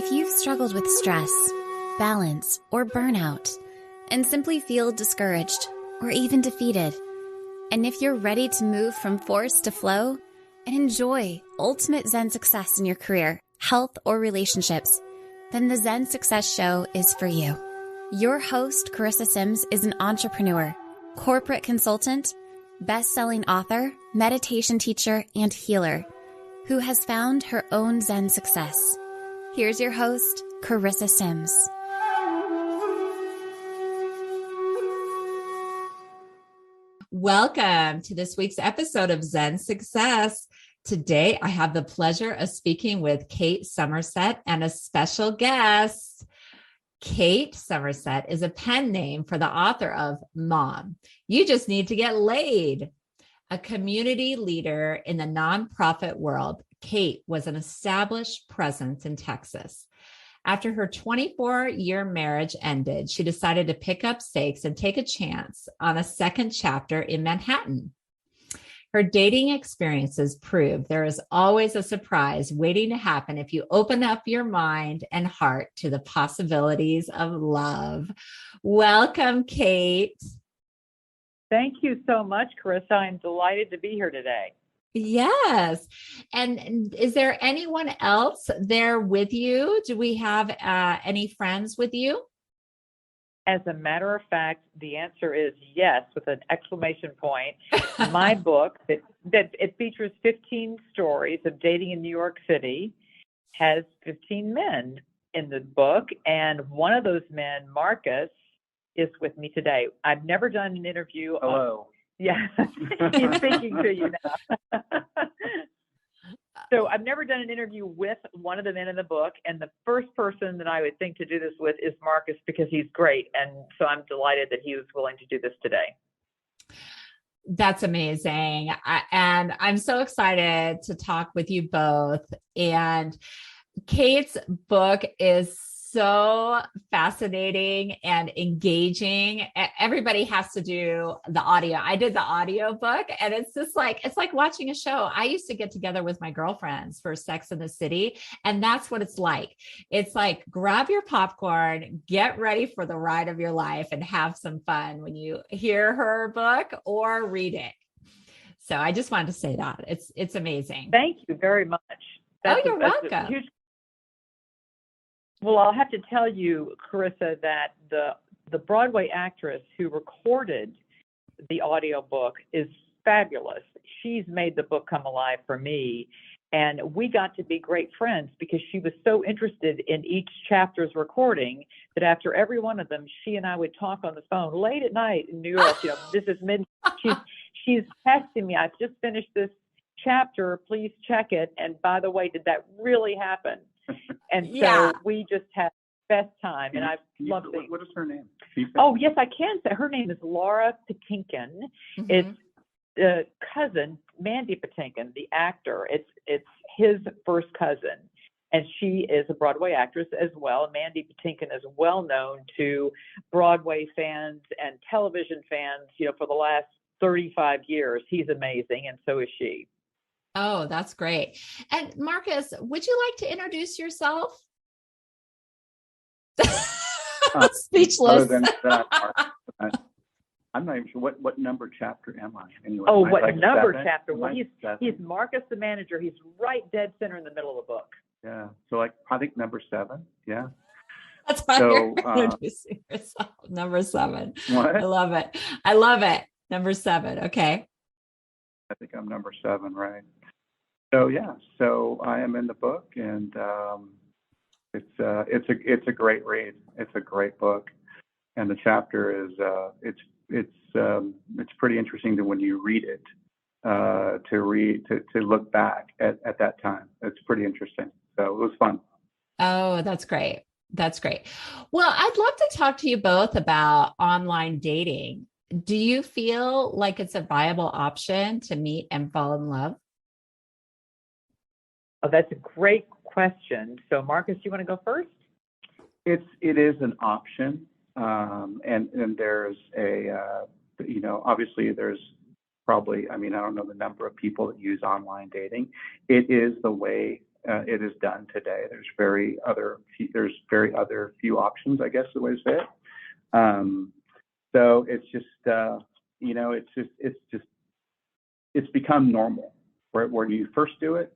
If you've struggled with stress, balance, or burnout, and simply feel discouraged or even defeated, and if you're ready to move from force to flow and enjoy ultimate Zen success in your career, health, or relationships, then the Zen Success Show is for you. Your host, Carissa Sims, is an entrepreneur, corporate consultant, best-selling author, meditation teacher, and healer who has found her own Zen success. Here's your host, Carissa Sims. Welcome to this week's episode of Zen Success. Today, I have the pleasure of speaking with Kate Somerset and a special guest. Kate Somerset is a pen name for the author of Mom, You Just Need to Get Laid. A community leader in the nonprofit world, Kate was an established presence in Texas. After her 24-year marriage ended, she decided to pick up stakes and take a chance on a second chapter in Manhattan. Her dating experiences prove there is always a surprise waiting to happen if you open up your mind and heart to the possibilities of love. Welcome, Kate. Thank you so much, Carissa. I'm delighted to be here today. Yes. And is there anyone else there with you? Do we have any friends with you? As a matter of fact, the answer is yes, with an exclamation point. My book, it features 15 stories of dating in New York City, has 15 men in the book. And one of those men, Marcus, is with me today. I've never done an interview. Hello. Yeah, he's speaking to you now. So I've never done an interview with one of the men in the book, and the first person that I would think to do this with is Marcus because he's great, and so I'm delighted that he was willing to do this today. That's amazing. And I'm so excited to talk with you both. And Kate's book is so fascinating and engaging. Everybody has to do the audio. I did the audio book, and it's like watching a show. I used to get together with my girlfriends for Sex in the City, and that's what it's like. It's like grab your popcorn, get ready for the ride of your life, and have some fun when you hear her book or read it. So I just wanted to say that it's amazing. Thank you very much. You're welcome. Well, I'll have to tell you, Carissa, that the Broadway actress who recorded the audiobook is fabulous. She's made the book come alive for me, and we got to be great friends because she was so interested in each chapter's recording that after every one of them, she and I would talk on the phone late at night in New York. This is midnight. She's texting me, I've just finished this chapter, please check it. And by the way, did that really happen? And so we just had the best time, and I've loved it. What is her name? Oh, yes, I can say her name is Laura Patinkin. Mm-hmm. It's the cousin, Mandy Patinkin, the actor. It's his first cousin, and she is a Broadway actress as well. Mandy Patinkin is well known to Broadway fans and television fans, for the last 35 years. He's amazing, and so is she. Oh, that's great. And Marcus, would you like to introduce yourself? Speechless. Other than that, I'm not even sure what number chapter am I anyway. Oh, what number 7? chapter? Well, he's Marcus the manager. He's right dead center in the middle of the book. Yeah. So I think number 7. Yeah. That's why you're introducing yourself. Number 7. What? I love it. I love it. Number 7. Okay. I think I'm number 7, right? So yeah, so I am in the book, and it's a great read. It's a great book, and the chapter is it's pretty interesting to when you read it to look back at that time. It's pretty interesting. So it was fun. Oh, that's great. That's great. Well, I'd love to talk to you both about online dating. Do you feel like it's a viable option to meet and fall in love? Oh, that's a great question. So, Marcus, you want to go first? It is an option, and there's obviously there's probably, I don't know the number of people that use online dating. It is the way it is done today. There's very other few options, I guess the way to say it. So it's just it's become normal. Where you first do it,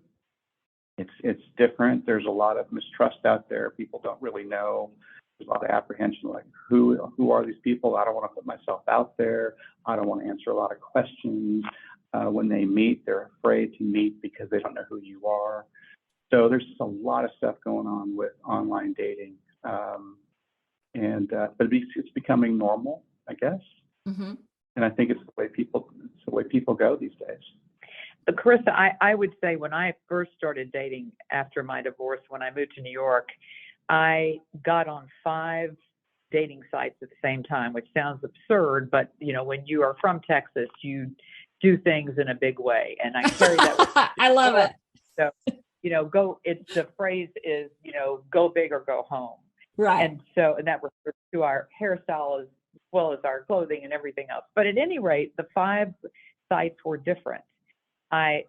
it's different. There's a lot of mistrust out there. People don't really know. There's a lot of apprehension, like who are these people? I don't want to put myself out there. I don't want to answer a lot of questions. When they meet, they're afraid to meet because they don't know who you are. So there's just a lot of stuff going on with online dating, but it's becoming normal, I guess. Mm-hmm. And I think it's the way people go these days. Carissa, I would say when I first started dating after my divorce, when I moved to New York, I got on 5 dating sites at the same time, which sounds absurd, but when you are from Texas, you do things in a big way, and I carry that with me. I love it. So, the phrase is, go big or go home. Right. And that refers to our hairstyle as well as our clothing and everything else. But at any rate, the 5 sites were different. I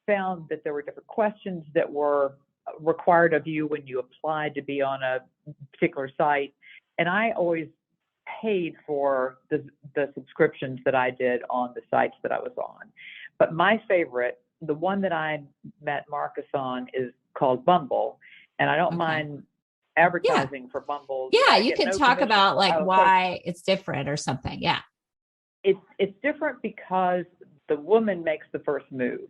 found that there were different questions that were required of you when you applied to be on a particular site. And I always paid for the subscriptions that I did on the sites that I was on. But my favorite, the one that I met Marcus on, is called Bumble. And I don't mind advertising for Bumble. Yeah, you can talk about why it's different or something. Yeah. It's different because the woman makes the first move.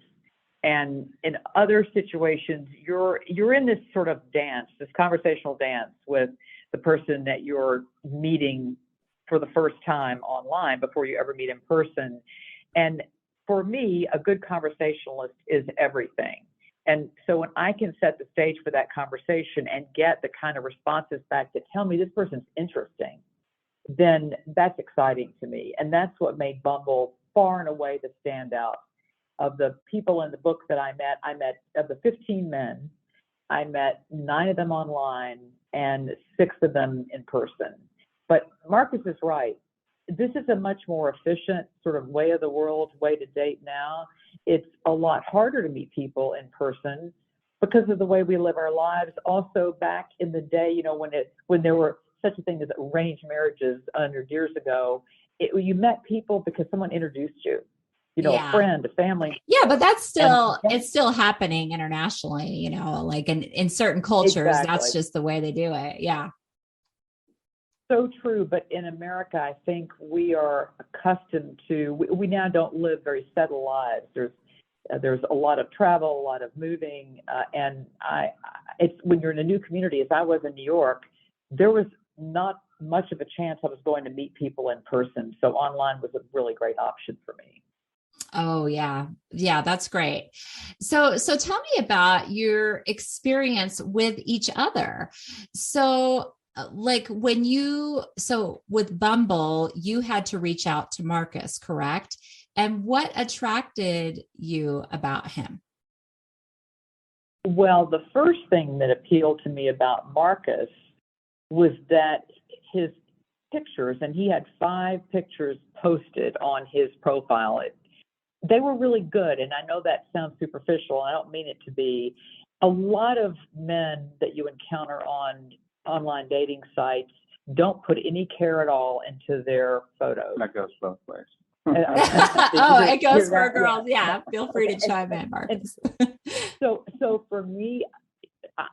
And in other situations, you're in this sort of dance, this conversational dance with the person that you're meeting for the first time online before you ever meet in person. And for me, a good conversationalist is everything. And so when I can set the stage for that conversation and get the kind of responses back that tell me this person's interesting, then that's exciting to me. And that's what made Bumble far and away the standout. Of the people in the book that I met of the 15 men, I met 9 of them online and 6 of them in person. But Marcus is right. This is a much more efficient sort of way of the world, way to date now. It's a lot harder to meet people in person because of the way we live our lives. Also, back in the day, when there were such a thing as arranged marriages 100 years ago, you met people because someone introduced you. A friend, a family. Yeah, but it's still happening internationally, like in certain cultures, exactly. That's just the way they do it. Yeah. So true. But in America, I think we are accustomed to, we now don't live very settled lives. There's a lot of travel, a lot of moving. And it's when you're in a new community, as I was in New York, there was not much of a chance I was going to meet people in person. So online was a really great option for me. Oh, yeah. Yeah, that's great. So tell me about your experience with each other. So with Bumble, you had to reach out to Marcus, correct? And what attracted you about him? Well, the first thing that appealed to me about Marcus was that his pictures, and he had 5 pictures posted on his profile. They were really good. And I know that sounds superficial. I don't mean it to be. A lot of men that you encounter on online dating sites don't put any care at all into their photos. That goes both ways. It goes for girls. Yeah. Feel free to chime in, Marcus. So for me,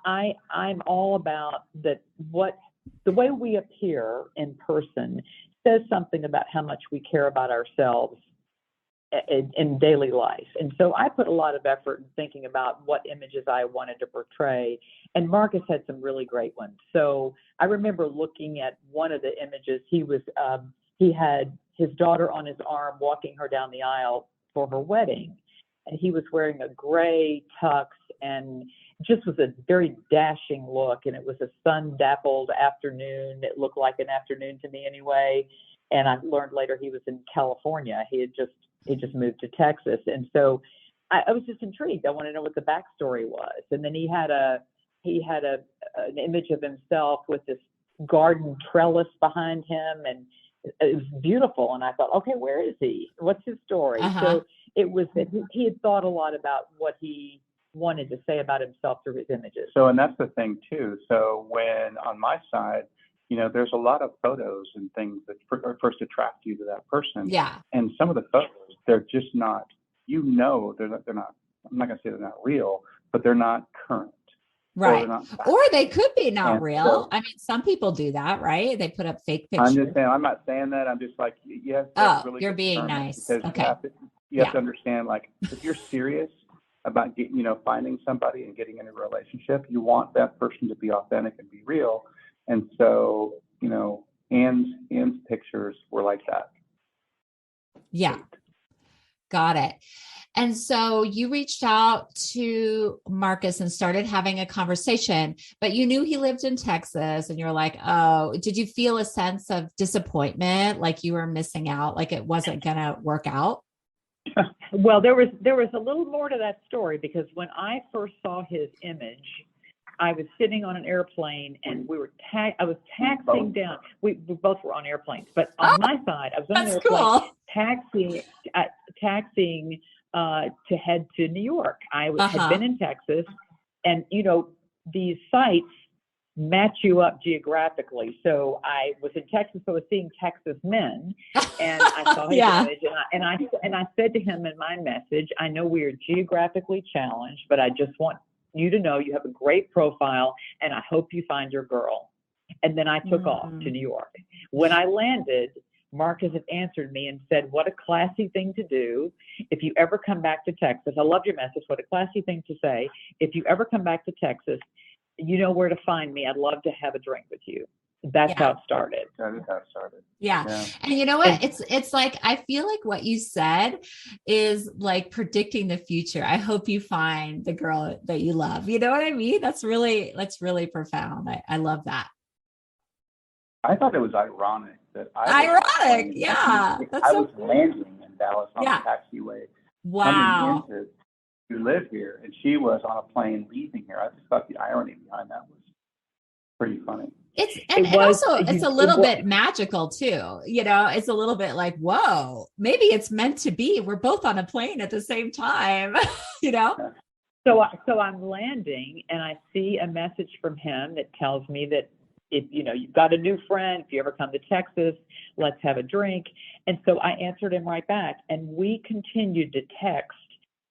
I'm all about that. The way we appear in person says something about how much we care about ourselves in daily life. And so I put a lot of effort in thinking about what images I wanted to portray. And Marcus had some really great ones. So I remember looking at one of the images. He had his daughter on his arm, walking her down the aisle for her wedding. And he was wearing a gray tux and just was a very dashing look. And it was a sun-dappled afternoon. It looked like an afternoon to me anyway. And I learned later he was in California. He just moved to Texas. And so I was just intrigued. I wanted to know what the backstory was. And then he had an image of himself with this garden trellis behind him, and it was beautiful. And I thought, okay, where is he? What's his story? Uh-huh. So it was that he had thought a lot about what he wanted to say about himself through his images. So, and that's the thing too. So when on my side, there's a lot of photos and things that first attract you to that person. Yeah. And some of the photos, they're just not, they're not, I'm not going to say they're not real, but they're not current. Right. Or they could be not and real. So, I mean, some people do that, right? They put up fake pictures. I'm just saying, I'm not saying that. I'm just like, you have to Oh, really you're being nice. because okay. you have to understand, like, if you're serious about finding somebody and getting into a relationship, you want that person to be authentic and be real. And so, Anne's pictures were like that. Yeah. Got it. And so you reached out to Marcus and started having a conversation, but you knew he lived in Texas and you're like, oh, did you feel a sense of disappointment? Like you were missing out, like it wasn't going to work out? Well, there was a little more to that story, because when I first saw his image, I was sitting on an airplane and I was taxiing down. We both were on airplanes, but on my side, I was on an airplane taxiing to head to New York. I had been in Texas, and these sites match you up geographically. So I was in Texas, so I was seeing Texas men, and I saw his image, and I said to him in my message, I know we are geographically challenged, but I just want you to know you have a great profile, and I hope you find your girl. And then I took off to New York. When I landed, Marcus had answered me and said, what a classy thing to do. If you ever come back to Texas, I loved your message. What a classy thing to say. If you ever come back to Texas, you know where to find me. I'd love to have a drink with you. That's how it started. That is how it started. Yeah. And you know what? It's like, I feel like what you said is like predicting the future. I hope you find the girl that you love. You know what I mean? That's really profound. I love that. I thought it was ironic that yeah. I was landing in Dallas on the taxiway. Wow. Coming in to live here, and she was on a plane leaving here. I just thought the irony behind that was pretty funny. It's a little bit magical too. It's a little bit like, whoa, maybe it's meant to be. We're both on a plane at the same time, So I'm landing and I see a message from him that tells me that if you've got a new friend, if you ever come to Texas, let's have a drink. And so I answered him right back, and we continued to text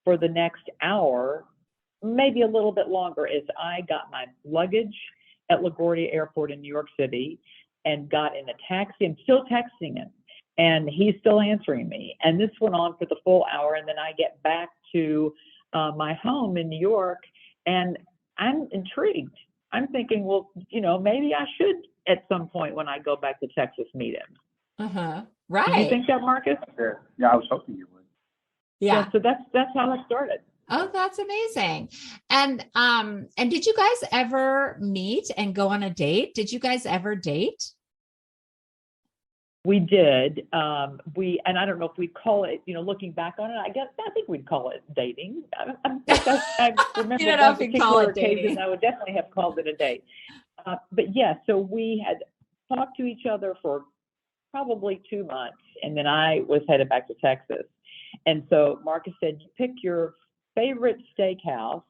for the next hour, maybe a little bit longer, as I got my luggage at LaGuardia Airport in New York City and got in a taxi. I'm still texting him, and he's still answering me. And this went on for the full hour. And then I get back to my home in New York, and I'm intrigued. I'm thinking, well, maybe I should at some point when I go back to Texas meet him. Right. Do you think that, Marcus? Sure. Yeah, I was hoping you would. Yeah. So that's how I started. Oh, that's amazing. And did you guys ever meet and go on a date? Did you guys ever date? We did. And I don't know if we'd call it, looking back on it, I think we'd call it dating. I remember one particular occasion I would definitely have called it a date. But yeah, so we had talked to each other for probably 2 months, and then I was headed back to Texas. And so Marcus said, you pick your favorite steakhouse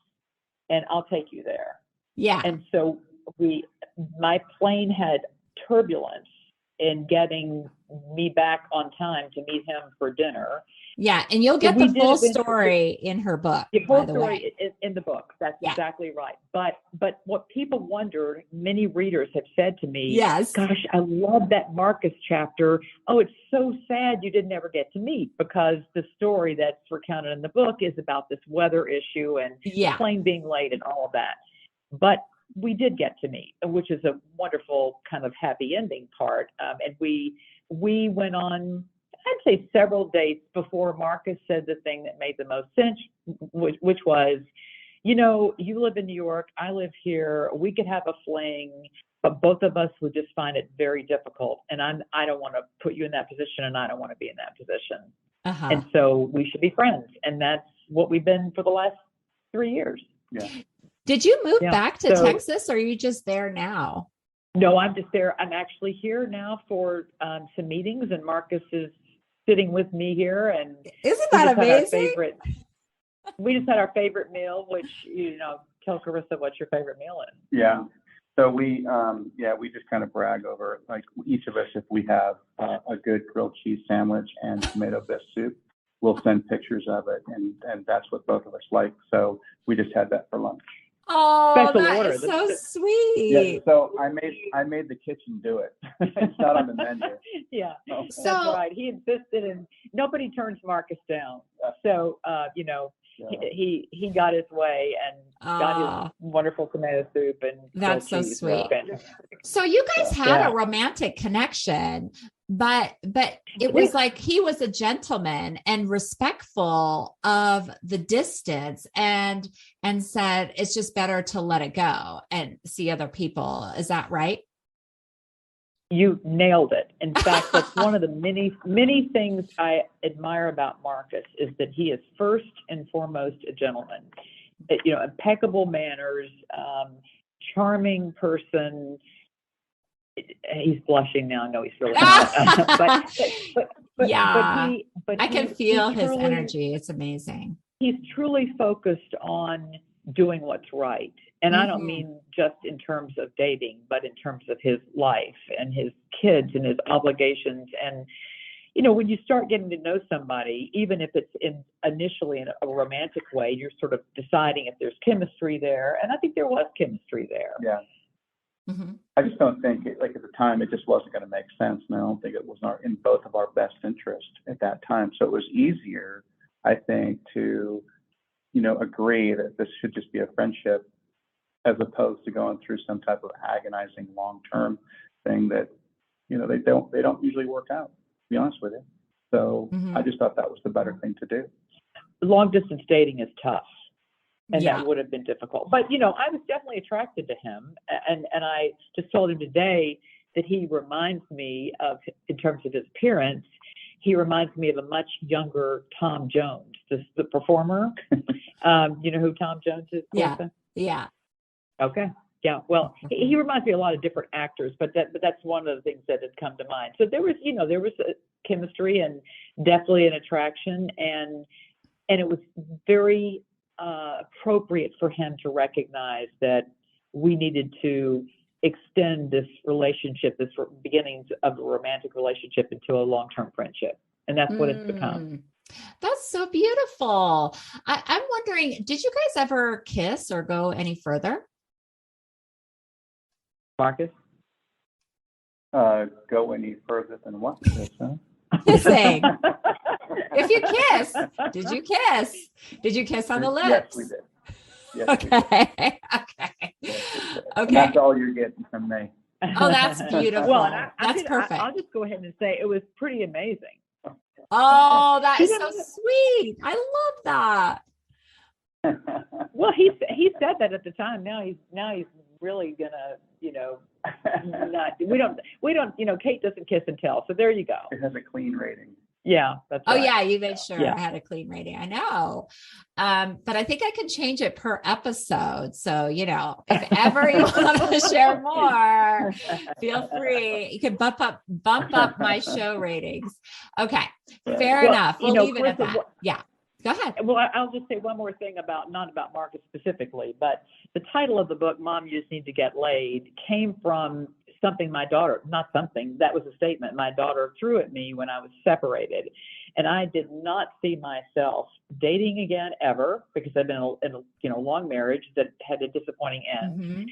and I'll take you there. Yeah. And so my plane had turbulence in getting me back on time to meet him for dinner. Yeah. And you'll get the full story in her book. The full story is in the book. That's exactly right. But what people wondered, many readers have said to me, yes, gosh, I love that Marcus chapter. Oh, it's so sad you didn't ever get to meet, because the story that's recounted in the book is about this weather issue and the plane being late and all of that. But we did get to meet, which is a wonderful kind of happy ending part. And we went on, I'd say, several dates before Marcus said the thing that made the most sense, which was, you live in New York, I live here, we could have a fling, but both of us would just find it very difficult. And I don't want to put you in that position, and I don't want to be in that position. And so we should be friends. And that's what we've been for the last 3 years. Yeah. Did you move back to Texas, or are you just there now? No, I'm just there. I'm actually here now for some meetings, and Marcus is sitting with me here. And isn't that amazing? We just had our favorite meal, which, tell Carissa what your favorite meal is. Yeah. So we just kind of brag over, like, each of us, if we have a good grilled cheese sandwich and tomato bisque soup, we'll send pictures of it, and that's what both of us like. So we just had that for lunch. Oh, Special that order. is so Yeah, sweet. so I made the kitchen do it. It's not on the menu. Yeah, So- that's right. He insisted, and nobody turns Marcus down. So, he got his way and got his wonderful tomato soup and That's so grilled cheese. sweet. Fantastic. So you guys had Yeah. a romantic connection, but it was like he was a gentleman and respectful of the distance and said it's just better to let it go and see other people. Is that right? You nailed it. In fact, that's one of the many, many things I admire about Marcus is that he is first and foremost a gentleman. Impeccable manners, charming person. He's blushing now. No, he's really not. but Yeah, but I can he feel his truly, energy. It's amazing. He's truly focused on doing what's right. And I don't mean just in terms of dating, but in terms of his life and his kids and his obligations. And, when you start getting to know somebody, even if it's initially in a romantic way, you're sort of deciding if there's chemistry there. And I think there was chemistry there. Yeah. Mm-hmm. I just don't think, at the time, it just wasn't going to make sense. And I don't think it was in both of our best interest at that time. So it was easier, I think, to, agree that this should just be a friendship, as opposed to going through some type of agonizing long-term thing that, they don't usually work out, to be honest with you. So I just thought that was the better thing to do. Long distance dating is tough, and Yeah. that would have been difficult. But, I was definitely attracted to him. And I just told him today that he reminds me of, in terms of his appearance, he reminds me of a much younger Tom Jones, the performer. You know who Tom Jones is, Clarissa? Yeah. Okay. Yeah. Well, he reminds me of a lot of different actors, but that's one of the things that had come to mind. So there was a chemistry and definitely an attraction, and it was very appropriate for him to recognize that we needed to extend this relationship, this beginnings of a romantic relationship, into a long-term friendship, and that's what it's become. That's so beautiful. I'm wondering, did you guys ever kiss or go any further? Marcus? Go any further than what? Kissing. If you kiss, did you kiss? Did you kiss on the lips? Yes, we did. Yes, Okay. we did. Okay. And that's all you're getting from me. Oh, that's beautiful. Well, that's perfect. I'll just go ahead and say it was pretty amazing. Oh, that is so sweet. I love that. Well, he said that at the time. Now he's really gonna, not. We don't. Kate doesn't kiss and tell. So there you go. It has a clean rating. Yeah, that's right. Oh yeah, you made sure Yeah. I had a clean rating. I know. But I think I can change it per episode. So, if ever you want to share more, feel free. You can bump up my show ratings. Okay. Fair enough. We'll leave it at that. Yeah. Go ahead. Well, I'll just say one more thing not about Marcus specifically, but the title of the book, Mom, You Just Need to Get Laid, came from something that was a statement my daughter threw at me when I was separated. And I did not see myself dating again ever, because I've been in a long marriage that had a disappointing end. Mm-hmm.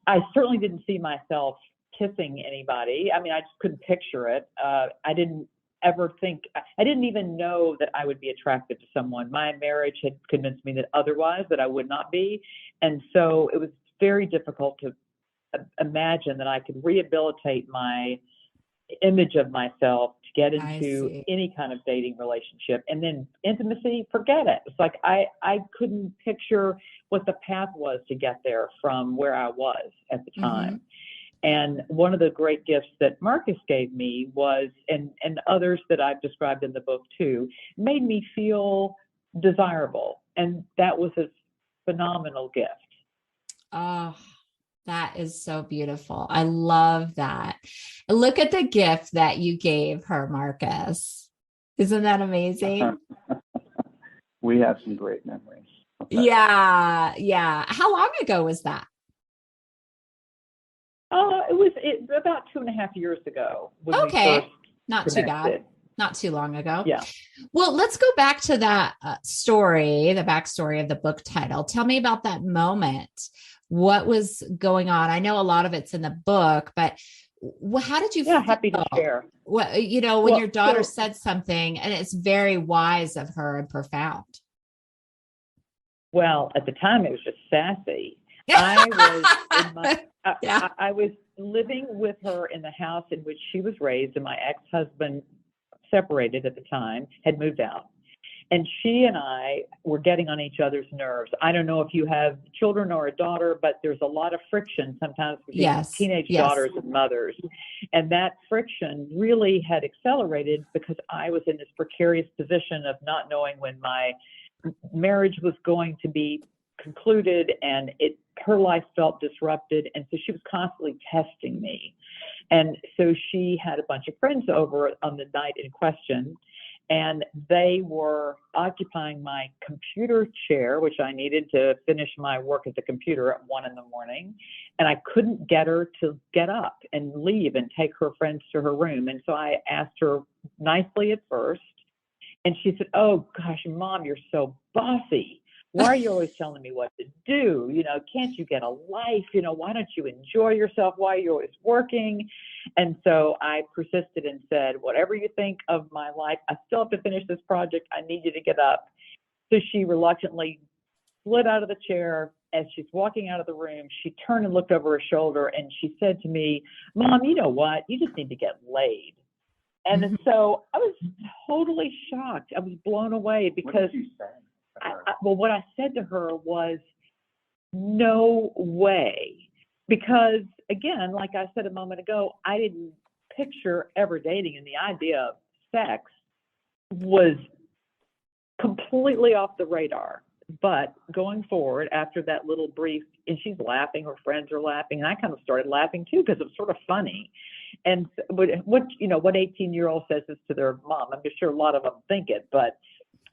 I certainly didn't see myself kissing anybody. I mean, I just couldn't picture it. I didn't even know that I would be attracted to someone. My marriage had convinced me that otherwise, that I would not be. And so it was very difficult to imagine that I could rehabilitate my image of myself to get into any kind of dating relationship. And then intimacy, forget it. It's like I couldn't picture what the path was to get there from where I was at the time. Mm-hmm. And one of the great gifts that Marcus gave me was, and others that I've described in the book too, made me feel desirable. And that was a phenomenal gift. Oh, that is so beautiful. I love that. Look at the gift that you gave her, Marcus. Isn't that amazing? We have some great memories. Yeah. Yeah. How long ago was that? It was about 2.5 years ago when we first Okay. Not too bad. connected. Not too long ago. Yeah. Well, let's go back to that story, the backstory of the book title. Tell me about that moment. What was going on? I know a lot of it's in the book, but how did you Yeah, feel? happy to share. When Well, your daughter said something, and it's very wise of her and profound. Well, at the time, it was just sassy. I was in my, Yeah. I was living with her in the house in which she was raised, and my ex-husband, separated at the time, had moved out. And she and I were getting on each other's nerves. I don't know if you have children or a daughter, but there's a lot of friction sometimes between teenage daughters and mothers. And that friction really had accelerated because I was in this precarious position of not knowing when my marriage was going to be concluded, and her life felt disrupted. And so she was constantly testing me. And so she had a bunch of friends over on the night in question, and they were occupying my computer chair, which I needed to finish my work at the computer at 1 a.m. And I couldn't get her to get up and leave and take her friends to her room. And so I asked her nicely at first, and she said, "Oh gosh, Mom, you're so bossy. Why are you always telling me what to do? Can't you get a life? Why don't you enjoy yourself? Why are you always working?" And so I persisted and said, "Whatever you think of my life, I still have to finish this project. I need you to get up." So she reluctantly slid out of the chair. As she's walking out of the room, she turned and looked over her shoulder, and she said to me, "Mom, you know what? You just need to get laid." And so I was totally shocked. I was blown away because What did you say? what I said to her was, "No way." Because again, like I said a moment ago, I didn't picture ever dating, and the idea of sex was completely off the radar. But going forward, after that little brief, and she's laughing, her friends are laughing, and I kind of started laughing too because it was sort of funny. And what 18-year-old says this to their mom? I'm sure a lot of them think it, but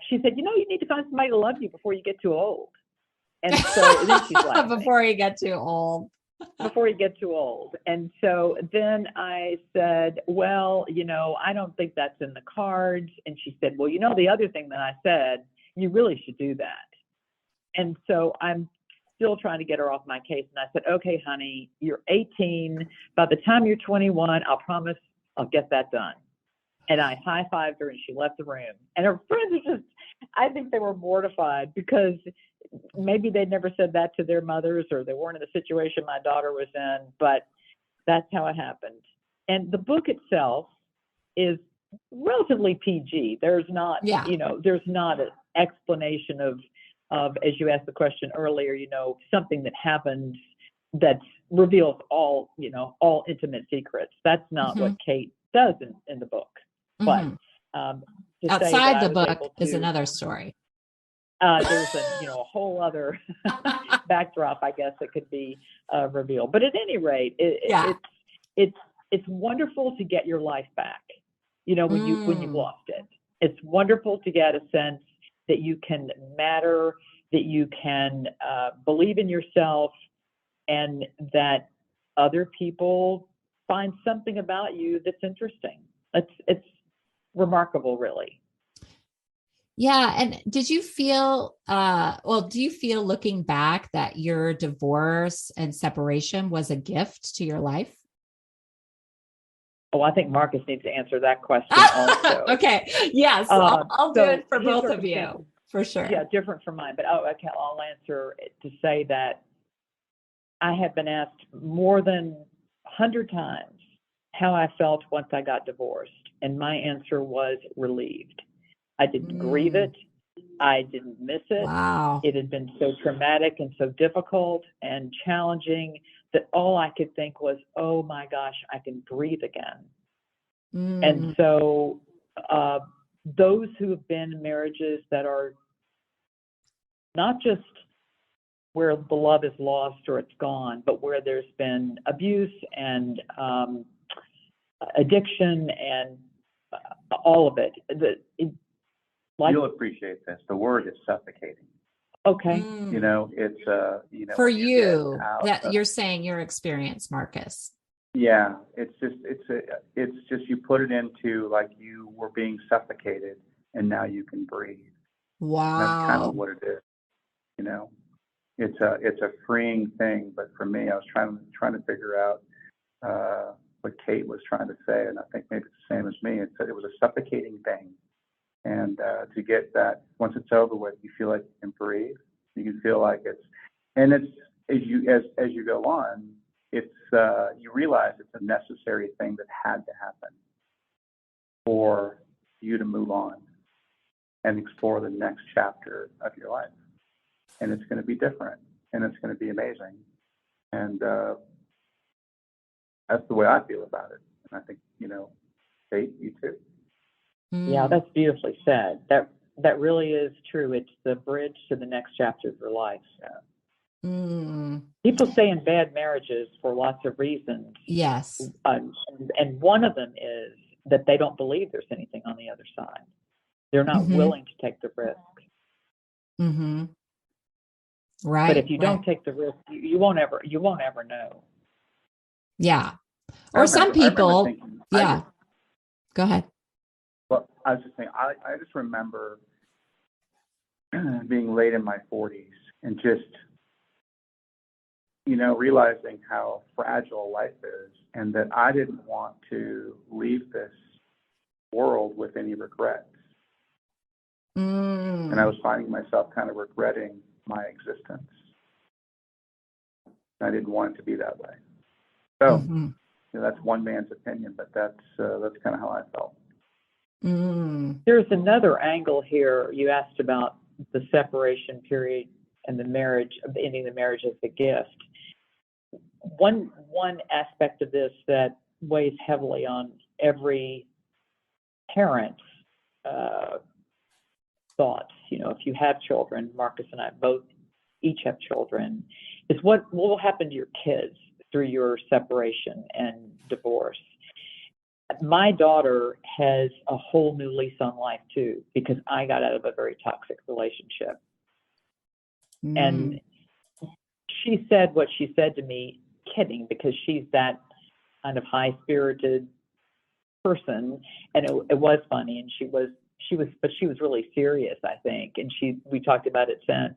she said, "You need to find somebody to love you before you get too old." And so then she's laughing. Before you get too old. Before you get too old. And so then I said, "Well, I don't think that's in the cards." And she said, "Well, the other thing that I said, you really should do that." And so I'm still trying to get her off my case. And I said, "Okay, honey, you're 18. By the time you're 21, I'll promise I'll get that done." And I high-fived her, and she left the room. And her friends were I think they were mortified because maybe they'd never said that to their mothers, or they weren't in the situation my daughter was in, but that's how it happened. And the book itself is relatively PG. There's not, there's not an explanation of, as you asked the question earlier, something that happened that reveals all intimate secrets. That's not what Kate does in the book. But outside the book is another story. There's a whole other backdrop, I guess, that could be revealed. But at any rate, it's wonderful to get your life back. When you've lost it, it's wonderful to get a sense that you can matter, that you can believe in yourself, and that other people find something about you that's interesting. It's remarkable, really. Yeah. And did you feel, do you feel looking back that your divorce and separation was a gift to your life? Oh, I think Marcus needs to answer that question also. Okay. Yes. I'll do it for both of you, for sure. Yeah, different from mine. But okay, I'll answer to say that I have been asked more than 100 times how I felt once I got divorced. And my answer was relieved. I didn't grieve it. I didn't miss it. Wow. It had been so traumatic and so difficult and challenging that all I could think was, "Oh my gosh, I can breathe again." And so those who have been in marriages that are not just where the love is lost or it's gone, but where there's been abuse and addiction and all of it. You'll appreciate this. The word is suffocating. Okay. You know, it's For when you get you, out that you're saying your experience, Marcus. yeah, it's just you put it into like you were being suffocated and now you can breathe. That's kind of Wow. what it is. You know, it's a freeing thing. But for me, I was trying to figure out what Kate was trying to say, and I think maybe it's the same as me. It said it was a suffocating thing, and to get that once it's over with, you feel like you can breathe. You can feel like it's as you go on, it's you realize it's a necessary thing that had to happen for you to move on and explore the next chapter of your life. And it's going to be different, and it's going to be amazing. And that's the way I feel about it. And I think, Kate, you too. Yeah, that's beautifully said. That really is true. It's the bridge to the next chapter of your life. People stay in bad marriages for lots of reasons. Yes. And one of them is that they don't believe there's anything on the other side. They're not willing to take the risk. Mm-hmm. Right. But if you don't take the risk, you won't ever know. Yeah. Or some people. Thinking, yeah. Go ahead. Well, I was just saying, I just remember being late in my 40s and just, realizing how fragile life is, and that I didn't want to leave this world with any regrets. And I was finding myself kind of regretting my existence. I didn't want it to be that way. So that's one man's opinion, but that's kind of how I felt. There's another angle here. You asked about the separation period and the marriage, ending the marriage as a gift. One aspect of this that weighs heavily on every parent's thoughts, if you have children, Marcus and I both each have children, is what will happen to your kids through your separation and divorce. My daughter has a whole new lease on life too, because I got out of a very toxic relationship. And she said what she said to me, kidding, because she's that kind of high-spirited person, and it was funny, and she was really serious, I think, and we talked about it since.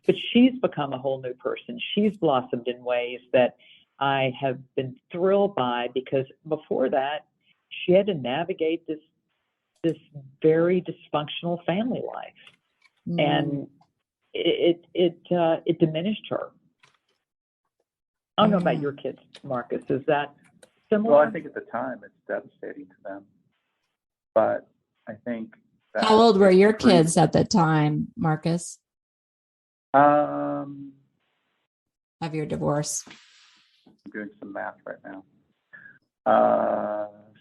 But she's become a whole new person. She's blossomed in ways that I have been thrilled by, because before that, she had to navigate this very dysfunctional family life, and it diminished her. I don't know about your kids, Marcus. Is that similar? Well, I think at the time it's devastating to them, but I think that how old were your kids at the time, Marcus? Of your divorce? I'm doing some math right now.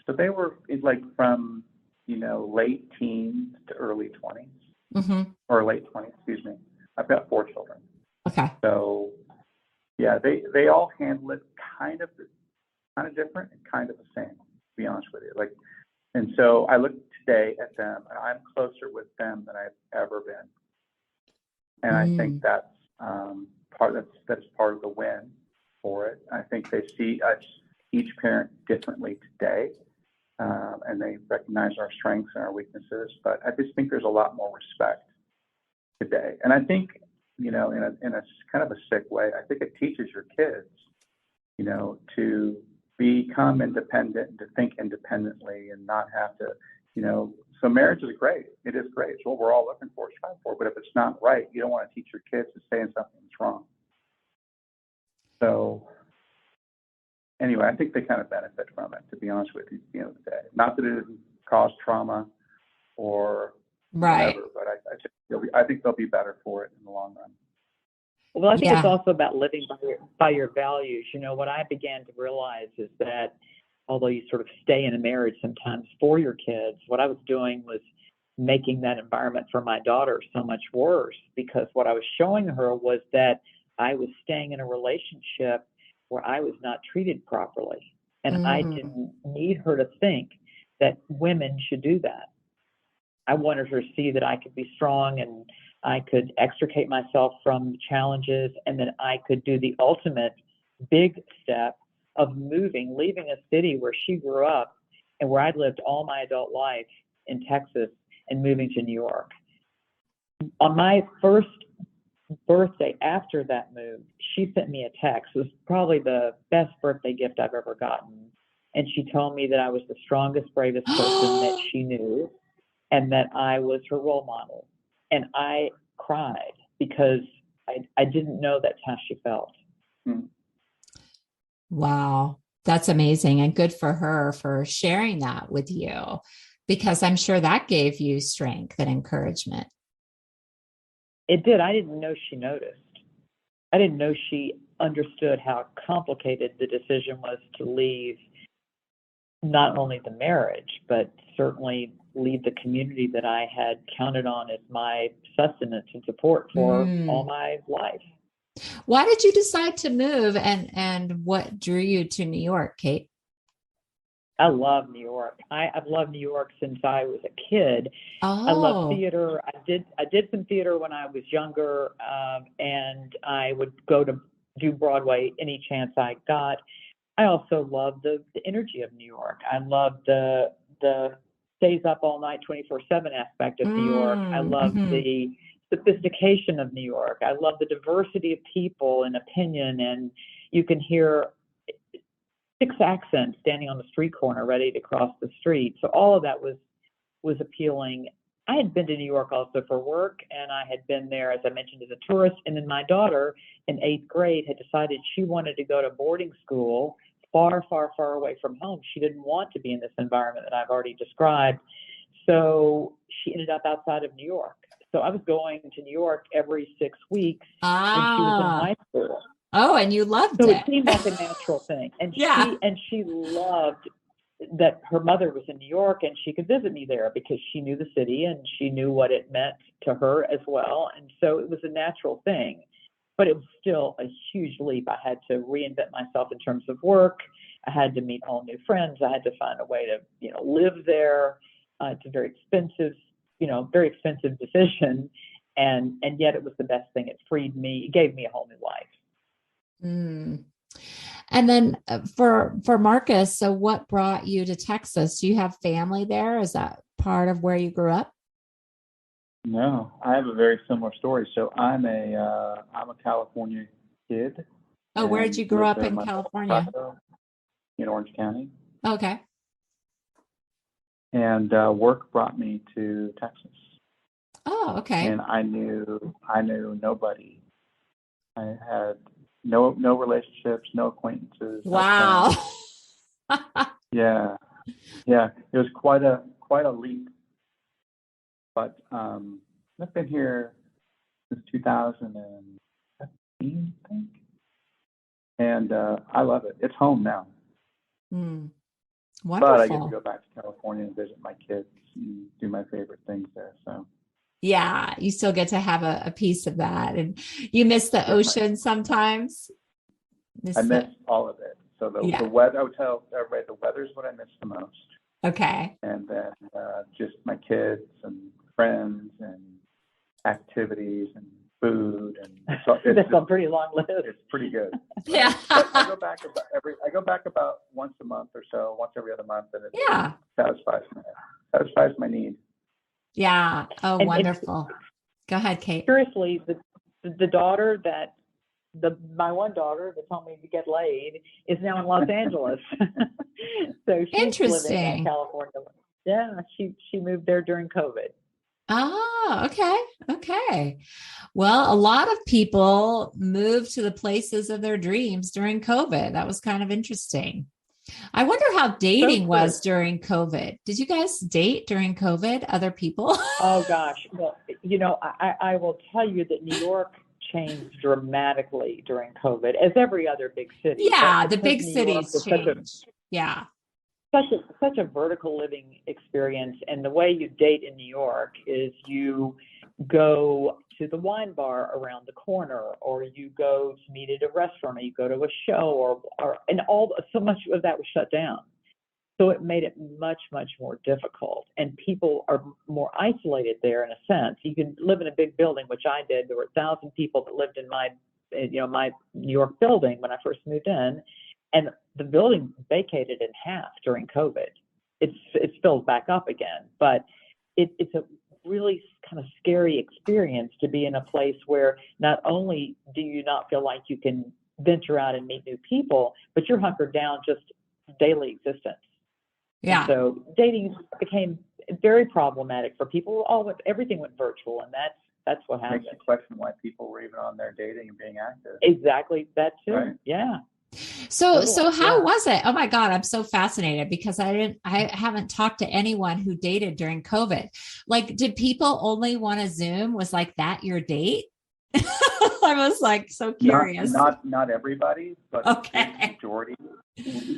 So they were from late teens to early 20s, or late 20s. Excuse me. I've got 4 children. Okay. So yeah, they all handle it kind of different and kind of the same, to be honest with you. And so I look today at them, and I'm closer with them than I've ever been. And I think that's that's part of the win for it. I think they see us, each parent, differently today, and they recognize our strengths and our weaknesses. But I just think there's a lot more respect today. And I think, in a kind of a sick way, I think it teaches your kids, to become independent and to think independently and not have to, so marriage is great. It is great. It's what we're all looking for, strive for. But if it's not right, you don't want to teach your kids to stay in something that's wrong. So anyway, I think they kind of benefit from it, to be honest with you, at the end of the day. Not that it didn't cause trauma or whatever, but I think they'll be better for it in the long run. Well, I think it's also about living by your values. What I began to realize is that although you sort of stay in a marriage sometimes for your kids, what I was doing was making that environment for my daughter so much worse, because what I was showing her was that I was staying in a relationship where I was not treated properly. And I didn't need her to think that women should do that. I wanted her to see that I could be strong and I could extricate myself from challenges, and then I could do the ultimate big step of moving, leaving a city where she grew up and where I'd lived all my adult life in Texas, and moving to New York. On my first birthday after that move, she sent me a text. It was probably the best birthday gift I've ever gotten. And she told me that I was the strongest, bravest person that she knew, and that I was her role model. And I cried because I didn't know that's how she felt. Wow. That's amazing. And good for her for sharing that with you, because I'm sure that gave you strength and encouragement. It did. I didn't know she noticed. I didn't know she understood how complicated the decision was to leave not only the marriage, but certainly leave the community that I had counted on as my sustenance and support for all my life. Why did you decide to move, and what drew you to New York, Kate? I love New York. I've loved New York since I was a kid. Oh. I love theater. I did some theater when I was younger, and I would go to do Broadway any chance I got. I also love the energy of New York. I love the stays up all night 24/7 aspect of New York. I love the sophistication of New York. I love the diversity of people and opinion, and you can hear 6 accents standing on the street corner ready to cross the street. So all of that was appealing. I had been to New York also for work, and I had been there, as I mentioned, as a tourist. And then my daughter in 8th grade had decided she wanted to go to boarding school far, far, far away from home. She didn't want to be in this environment that I've already described. So she ended up outside of New York. So I was going to New York every 6 weeks when she was in high school. Oh, and you loved it. So it seemed like a natural thing. And she loved that her mother was in New York and she could visit me there because she knew the city and she knew what it meant to her as well. And so it was a natural thing, but it was still a huge leap. I had to reinvent myself in terms of work. I had to meet all new friends. I had to find a way to, live there. It's a very expensive decision. And yet it was the best thing. It freed me. It gave me a whole new life. And then for Marcus, so what brought you to Texas? Do you have family there? Is that part of where you grew up? No, I have a very similar story. So I'm a California kid. Oh, where did you grow up in California? In Orange County. Okay. And work brought me to Texas. Oh, okay. And I knew nobody. I had no relationships, no acquaintances. Wow. Yeah. It was quite a leap. But I've been here since 2017, I think, and I love it. It's home now. Wonderful. But I get to go back to California and visit my kids and do my favorite things there. So. Yeah, you still get to have a piece of that, and you miss the ocean sometimes. I miss all of it. So the weather, I would tell everybody the weather is what I miss the most. Okay. And then just my kids and friends and activities and food, and that's a pretty long list. It's pretty good. Yeah. But I go back about once a month or so, once every other month, and it satisfies my need. Yeah. Oh, and wonderful. Go ahead, Kate. Seriously, the daughter my one daughter that told me to get laid is now in Los Angeles. So she's living in California. Yeah, she moved there during COVID. Oh, okay. Well, a lot of people moved to the places of their dreams during COVID. That was kind of interesting. I wonder how dating was during COVID. Did you guys date during COVID, other people? Oh, gosh. Well, I will tell you that New York changed dramatically during COVID, as every other big city. Yeah, the big cities changed. Such a vertical living experience. And the way you date in New York is you go to the wine bar around the corner, or you go to meet at a restaurant, or you go to a show, and so much of that was shut down. So it made it much, much more difficult. And people are more isolated there in a sense. You can live in a big building, which I did. There were 1,000 people that lived in my New York building when I first moved in. And the building vacated in half during COVID. It's filled back up again. But it's a really kind of scary experience to be in a place where not only do you not feel like you can venture out and meet new people, but you're hunkered down just daily existence. Yeah. And so dating became very problematic for people. Everything went virtual, and that's what happened. Makes you question why people were even on there dating and being active. Exactly, that too. Right? Yeah. So how was it? Oh my God, I'm so fascinated because I haven't talked to anyone who dated during COVID. Like, did people only want to Zoom? Was like that your date? I was like so curious. Not everybody, but okay. The majority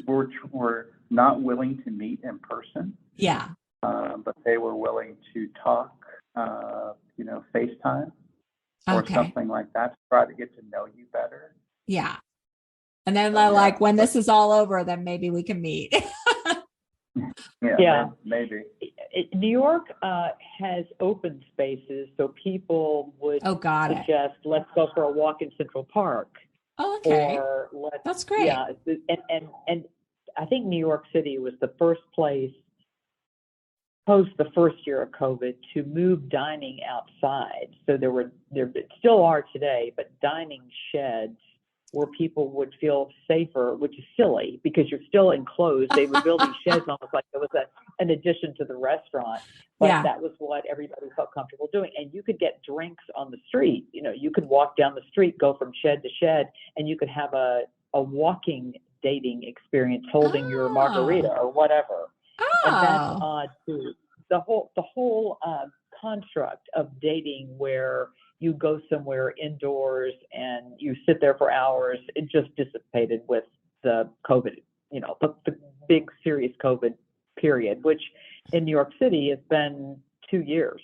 were not willing to meet in person. Yeah. But they were willing to talk, FaceTime or something like that to try to get to know you better. Yeah. And then like when this is all over, then maybe we can meet. Yeah. Maybe. New York has open spaces, so people would suggest, let's go for a walk in Central Park. Oh, okay. Or that's great. Yeah, and I think New York City was the first place post the first year of COVID to move dining outside. So there still are today, but dining sheds where people would feel safer, which is silly because you're still enclosed. They were building sheds almost like it was an addition to the restaurant. But that was what everybody felt comfortable doing. And you could get drinks on the street. You could walk down the street, go from shed to shed, and you could have a walking dating experience holding your margarita or whatever. And that's odd too. The whole construct of dating where you go somewhere indoors and you sit there for hours, it just dissipated with the COVID, the big serious COVID period, which in New York City has been 2 years.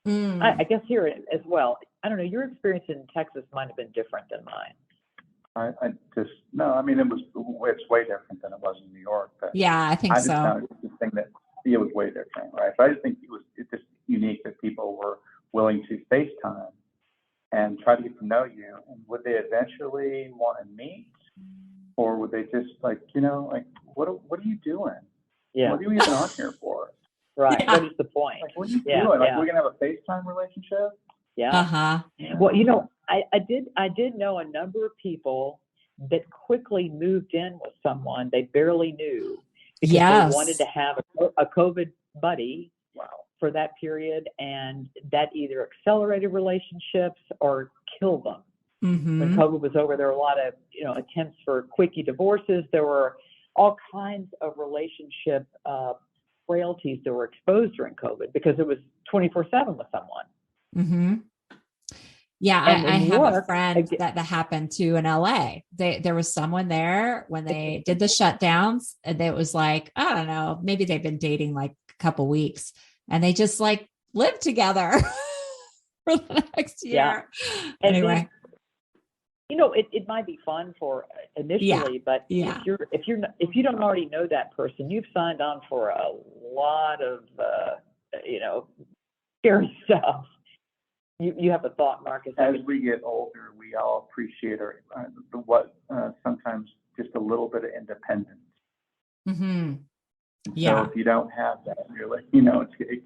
I guess here as well. I don't know, your experience in Texas might have been different than mine. It's way different than it was in New York. But yeah, I think so. Found the thing that it was way different, right? But I just think it's just unique that people were willing to FaceTime and try to get to know you. And would they eventually want to meet, or would they just what are you doing? Yeah. What are you even on here for? Right. Yeah. What is the point? Like, what are you doing? Like, we're gonna have a FaceTime relationship? Yeah. Well, I did know a number of people that quickly moved in with someone they barely knew because they wanted to have a COVID buddy for that period, and that either accelerated relationships or killed them. Mm-hmm. When COVID was over, there were a lot of attempts for quickie divorces. There were all kinds of relationship frailties that were exposed during COVID because it was 24/7 with someone. Mm-hmm. Yeah, I have a friend that happened to in LA. There was someone there when they did the shutdowns, and it was like, I don't know, maybe they've been dating like a couple weeks, and they just like lived together for the next year. Yeah. Anyway. It might be fun for initially, but if you don't already know that person, you've signed on for a lot of scary stuff. You have a thought, Marcus. As we get older, we all appreciate sometimes just a little bit of independence. Mm-hmm. Yeah. So if you don't have that, you're like, it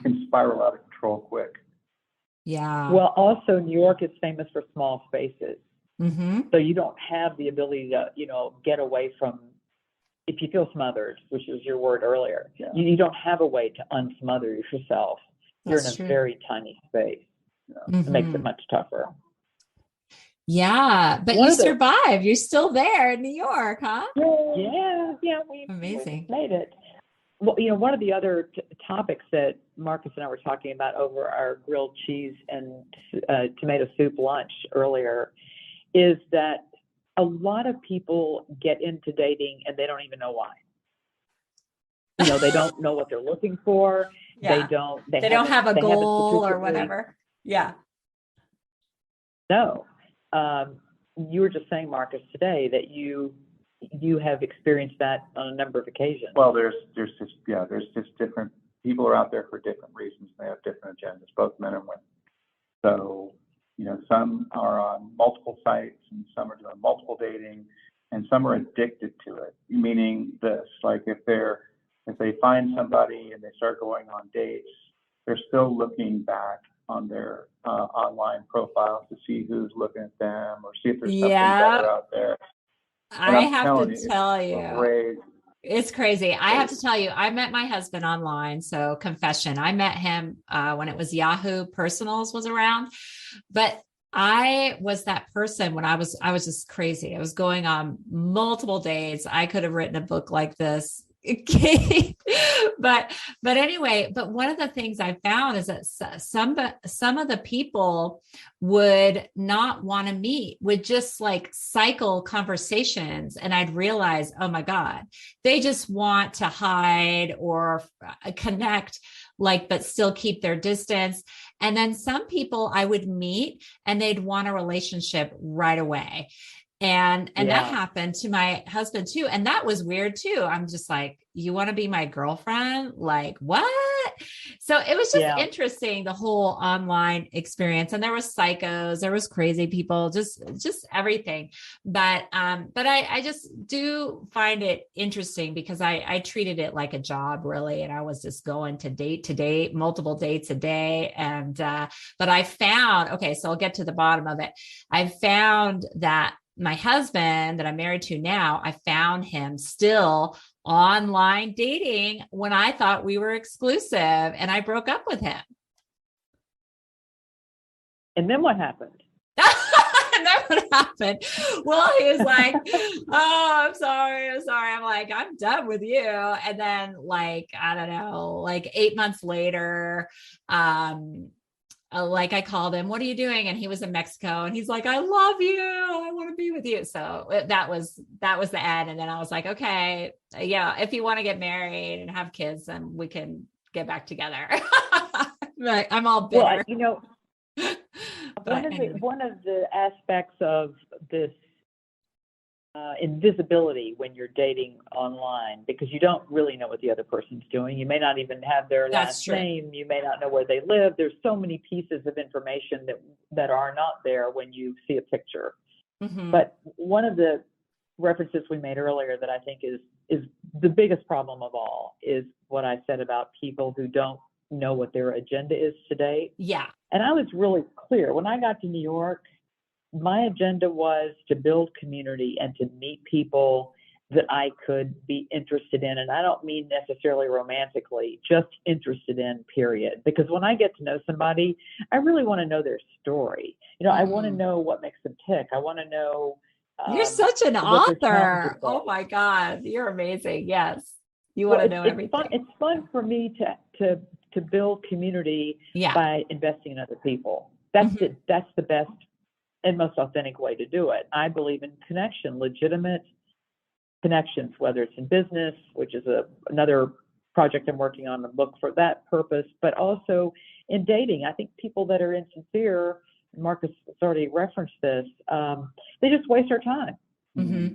can spiral out of control quick. Yeah. Well, also New York is famous for small spaces. Mm-hmm. So you don't have the ability to, get away from, if you feel smothered, which was your word earlier, you don't have a way to unsmother yourself. You're in a very tiny space. It makes it much tougher. Yeah, but you survived. You're still there in New York, huh? Yeah. Amazing. We made it. Well, one of the other topics that Marcus and I were talking about over our grilled cheese and tomato soup lunch earlier is that a lot of people get into dating and they don't even know why. They don't know what they're looking for. Yeah. They don't have a goal or whatever. Yeah. No. You were just saying, Marcus, today that you you have experienced that on a number of occasions. Well, there's just different people are out there for different reasons. They have different agendas, both men and women. So, some are on multiple sites and some are doing multiple dating and some are addicted to it. Meaning this, like if they find somebody and they start going on dates, they're still looking back on their online profiles to see who's looking at them or see if there's something better out there. I have to tell you, it's crazy. I have to tell you, I met my husband online. So confession, I met him when it was Yahoo Personals was around, but I was that person when I was just crazy. I was going on multiple dates. I could have written a book like this. But anyway, but one of the things I found is that some of the people would not want to meet, would just like cycle conversations. And I'd realize, oh my God, they just want to hide or connect, but still keep their distance. And then some people I would meet and they'd want a relationship right away. And that happened to my husband too. And that was weird too. I'm just like, you want to be my girlfriend? Like what? So it was just interesting, the whole online experience. And there was psychos, there was crazy people, just everything. But I just do find it interesting because I treated it like a job really. And I was just going to date, multiple dates a day. And, but I found, okay, so I'll get to the bottom of it. I found that my husband that I'm married to now, I found him still online dating when I thought we were exclusive, and I broke up with him. And then what happened? And then what happened? Well, he was like, oh, I'm sorry. I'm like, I'm done with you. And then I don't know, 8 months later, I called him, what are you doing? And he was in Mexico and he's like, I love you. I want to be with you. So that was the end. And then I was like, okay, yeah, if you want to get married and have kids, then we can get back together. Right. I'm all bitter. Well, one of the aspects of this invisibility when you're dating online, because you don't really know what the other person's doing. You may not even have their last name. You may not know where they live. There's so many pieces of information that are not there when you see a picture. Mm-hmm. But one of the references we made earlier that I think is the biggest problem of all is what I said about people who don't know what their agenda is today. Yeah. And I was really clear. When I got to New York, my agenda was to build community and to meet people that I could be interested in. And I don't mean necessarily romantically, just interested in, period. Because when I get to know somebody, I really want to know their story. I want to know what makes them tick. I want to know. You're such an author. Oh my God. You're amazing. Yes. You want to know everything. It's fun for me to build community by investing in other people. That's that's the best and most authentic way to do it. I believe in connection, legitimate connections, whether it's in business, which is another project I'm working on, a book for that purpose, but also in dating. I think people that are insincere, Marcus has already referenced this, they just waste our time. Mm-hmm.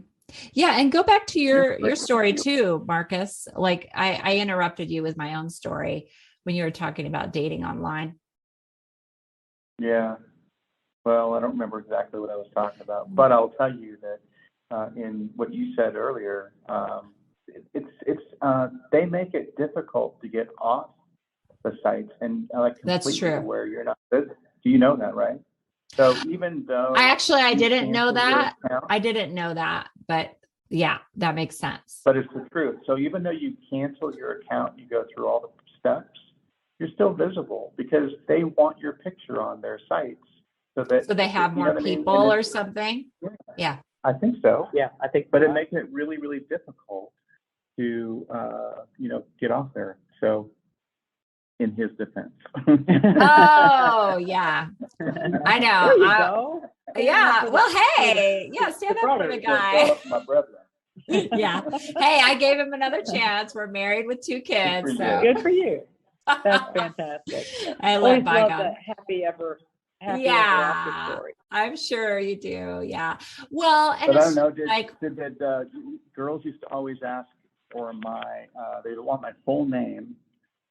Yeah. And go back to your story too, Marcus. I interrupted you with my own story when you were talking about dating online. Yeah. Well, I don't remember exactly what I was talking about, but I'll tell you that in what you said earlier, they make it difficult to get off the sites and That's true. Where you're not visible. Do you know that, right? So even though I didn't know that. I didn't know that, but yeah, that makes sense. But it's the truth. So even though you cancel your account, you go through all the steps, you're still visible because they want your picture on their sites. So they have more people or something? Yeah. I think so. Yeah, I think. But it makes it really, really difficult to, get off there. So in his defense. Oh, yeah. I know. There you go. Yeah. Well, hey. Yeah, stand up for the guy. My brother. Yeah. Hey, I gave him another chance. We're married with 2 kids. Good for you. That's fantastic. I love bygones. Happy ever happy ever after story. I'm sure you do. Yeah. Well, and But I it's don't know, like, did girls used to always ask for they would want my full name.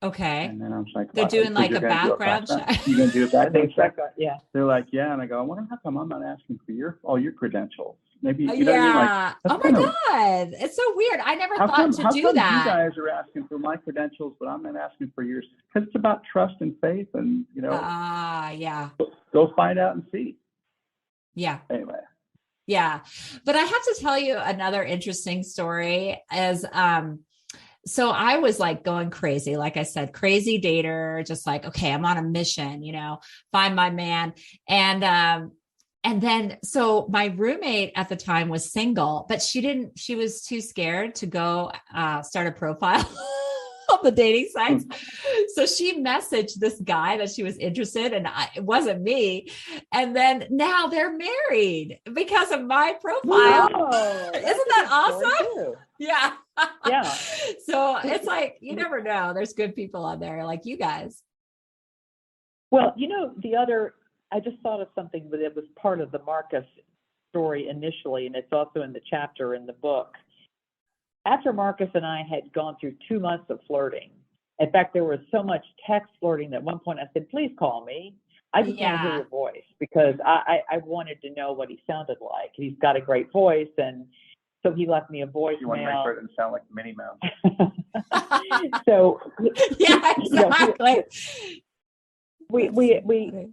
okay. And then I was like, They're doing like a you're gonna do background check. You're going to do a background check? Yeah. They're like, yeah. And I go, I wonder how come I'm not asking for all your credentials. Maybe, you know what I mean? Like, Oh my God. It's so weird. I never thought to do that. You guys are asking for my credentials, but I'm not asking for yours? Because it's about trust and faith and, yeah. Go find out and see. Yeah. Anyway. Yeah. But I have to tell you another interesting story is, so I was like going crazy, like I said, crazy dater, just like, okay, I'm on a mission, find my man. And then, so my roommate at the time was single, but she was too scared to go start a profile on the dating sites. So she messaged this guy that she was interested in. It wasn't me. And then now they're married because of my profile. Whoa, isn't that awesome? Yeah. Yeah. So it's like, you never know. There's good people out there like you guys. Well, I just thought of something that was part of the Marcus story initially, and it's also in the chapter in the book. After Marcus and I had gone through 2 months of flirting, in fact, there was so much text flirting that at one point I said, please call me. I just want to hear your voice, because I wanted to know what he sounded like. He's got a great voice, and so he left me a voicemail. You want to make sure it didn't sound like Minnie Mouse. So yeah, exactly. We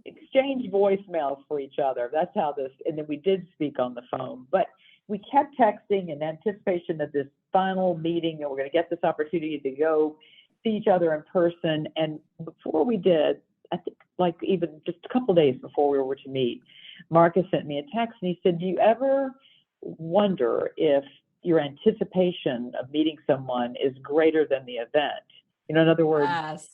exchanged voicemails for each other. That's how and then we did speak on the phone. But we kept texting in anticipation of this final meeting, and we're going to get this opportunity to go see each other in person. And before we did, I think like even just a couple of days before we were to meet, Marcus sent me a text, and he said, do you ever wonder if your anticipation of meeting someone is greater than the event? In other words,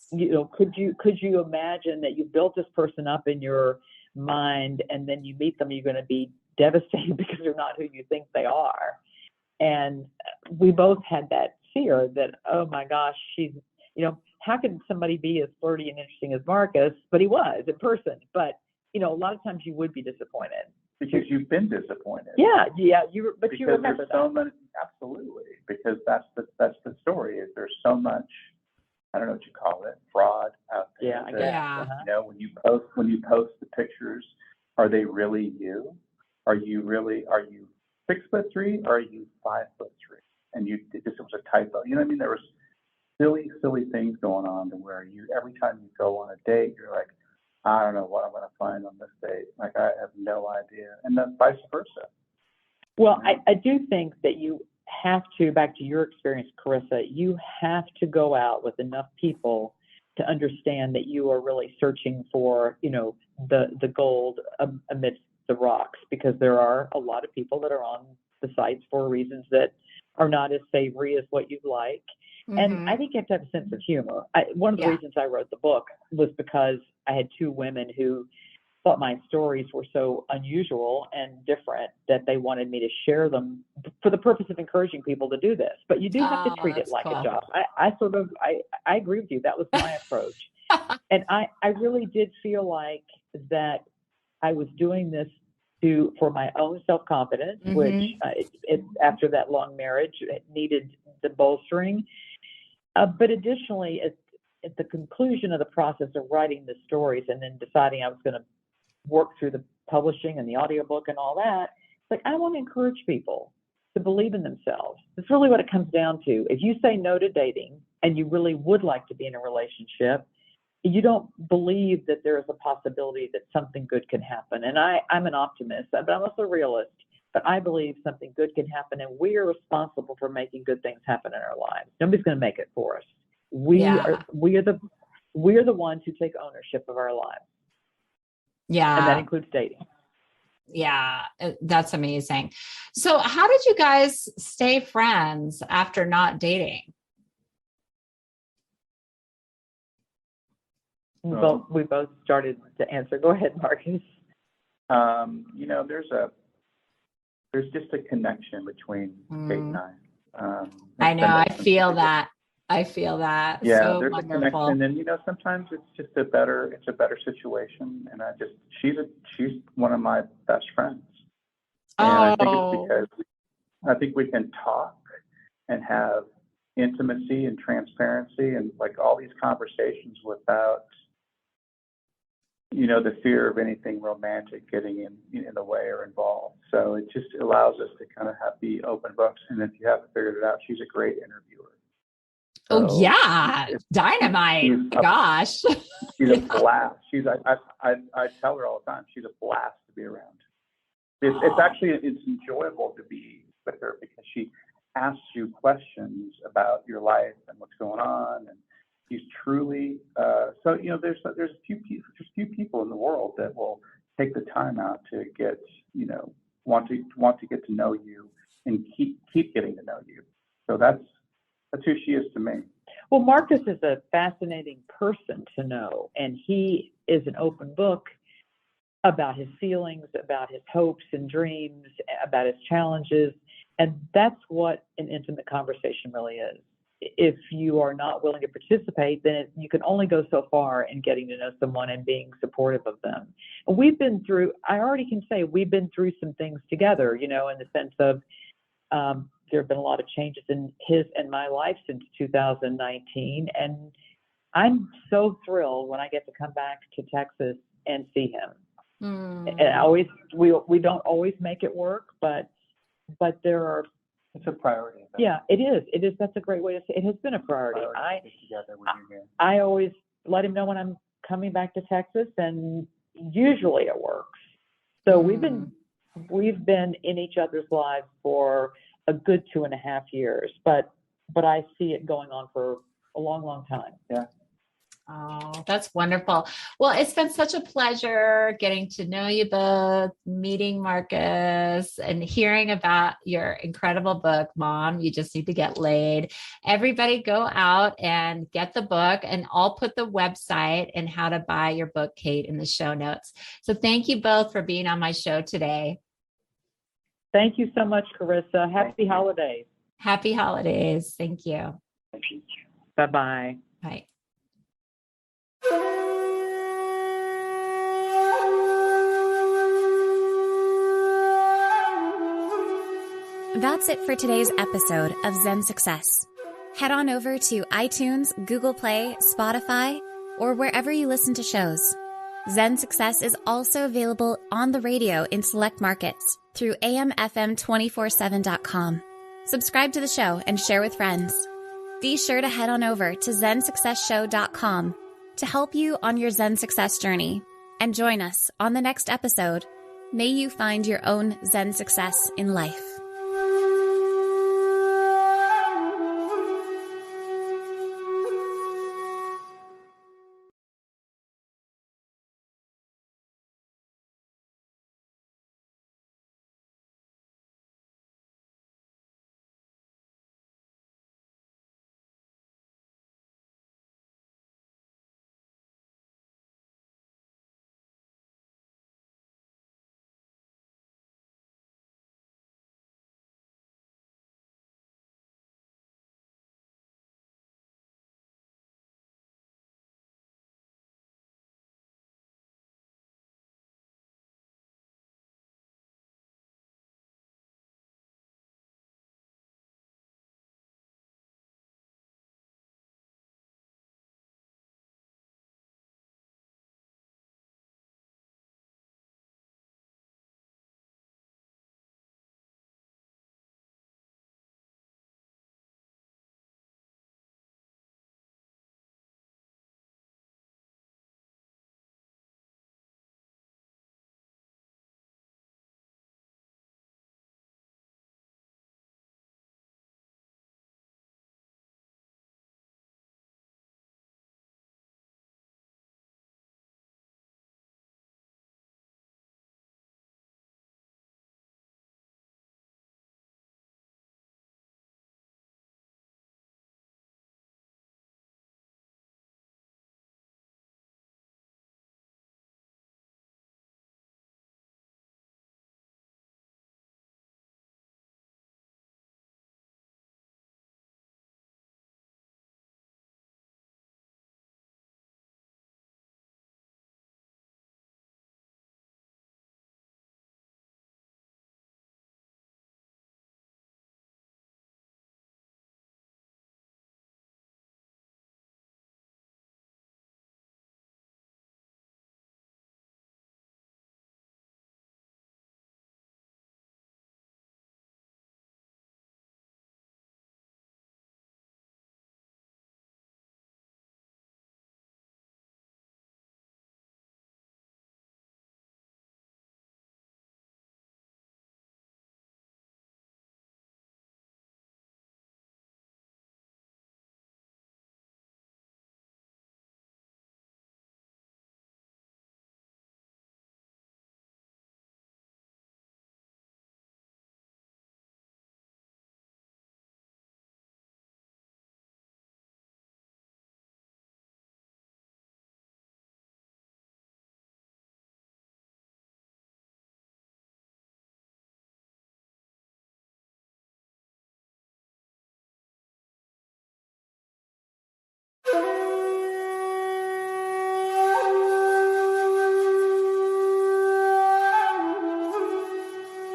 could you imagine that you built this person up in your mind, and then you meet them, you're going to be devastated because they're not who you think they are? And we both had that fear that, oh my gosh, how can somebody be as flirty and interesting as Marcus? But he was in person. But, a lot of times you would be disappointed. Because you've been disappointed. Yeah. You remember that. So many, absolutely. Because that's the story. Is there's so much, I don't know what you call it, fraud out there. Yeah, I guess. Yeah. When you post the pictures, are they really you? Are you 6'3" or are you 5'3"? And it was a typo. You know what I mean? There was silly things going on to where every time you go on a date, you're like, I don't know what I'm going to find on this date. Like, I have no idea. And then vice versa. Well, I do think that you have to, back to your experience, Carissa, you have to go out with enough people to understand that you are really searching for, the gold amidst the rocks, because there are a lot of people that are on the sites for reasons that are not as savory as what you'd like. Mm-hmm. And I think you have to have a sense of humor. One of the reasons I wrote the book was because I had 2 women who thought my stories were so unusual and different that they wanted me to share them for the purpose of encouraging people to do this. But you do have to treat it like a job. I agree with you. That was my approach. And I really did feel like that I was doing this for my own self-confidence, mm-hmm. which after that long marriage, it needed the bolstering. But additionally, at the conclusion of the process of writing the stories and then deciding I was going to work through the publishing and the audiobook and all that, it's like, I want to encourage people to believe in themselves. That's really what it comes down to. If you say no to dating and you really would like to be in a relationship, you don't believe that there is a possibility that something good can happen. And I'm an optimist, but I'm also a realist. But I believe something good can happen, and we are responsible for making good things happen in our lives. Nobody's going to make it for us. We are the ones who take ownership of our lives. Yeah. And that includes dating. Yeah, that's amazing. So how did you guys stay friends after not dating? We both started to answer. Go ahead, Marcus. There's just a connection between Kate and I. I know. I feel that. I feel that. Yeah, So there's a wonderful. connection, and sometimes it's just a better situation. And she's one of my best friends, and I think it's Oh, because I think we can talk and have intimacy and transparency and like all these conversations without the fear of anything romantic getting in the way or involved. So it just allows us to kind of be open books. And if you haven't figured it out, she's a great interviewer. oh So yeah. Dynamite. Gosh. She's Yeah. a blast. I tell her all the time, she's a blast to be around. It's enjoyable to be with her because she asks you questions about your life and what's going on, and she's truly there's a few people in the world that will take the time out to get want to get to know you and keep getting to know you. So that's who she is to me. Well, Marcus is a fascinating person to know, and he is an open book about his feelings, about his hopes and dreams, about his challenges. And that's what an intimate conversation really is. If you are not willing to participate, then you can only go so far in getting to know someone and being supportive of them. And I already can say we've been through some things together, in the sense of there have been a lot of changes in his and my life since 2019. And I'm so thrilled when I get to come back to Texas and see him. And we don't always make it work, but there are. It's a priority. Yeah, it is. That's a great way to say it. It has been a priority. I always let him know when I'm coming back to Texas, and usually it works. So we've been in each other's lives for a good 2.5 years, but I see it going on for a long, long time. Yeah. Oh, that's wonderful. Well, it's been such a pleasure getting to know you both, meeting Marcus, and hearing about your incredible book, Mom, You Just Need to Get Laid. Everybody go out and get the book, and I'll put the website and how to buy your book, Kate, in the show notes. So thank you both for being on my show today. Thank you so much, Carissa. Happy holidays. Happy holidays. Thank you. Bye-bye. Bye. That's it for today's episode of Zen Success. Head on over to iTunes, Google Play, Spotify, or wherever you listen to shows. Zen Success is also available on the radio in select markets through amfm247.com. Subscribe to the show and share with friends. Be sure to head on over to zensuccessshow.com to help you on your Zen success journey, and join us on the next episode. May you find your own Zen success in life.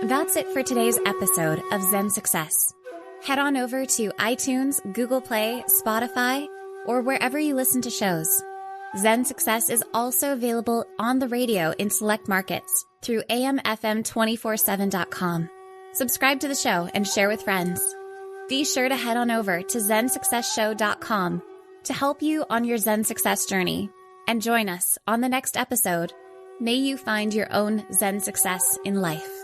That's it for today's episode of Zen Success. Head on over to iTunes, Google Play, Spotify, or wherever you listen to shows. Zen Success is also available on the radio in select markets through amfm247.com. Subscribe to the show and share with friends. Be sure to head on over to zensuccessshow.com to help you on your Zen success journey, and join us on the next episode. May you find your own Zen success in life.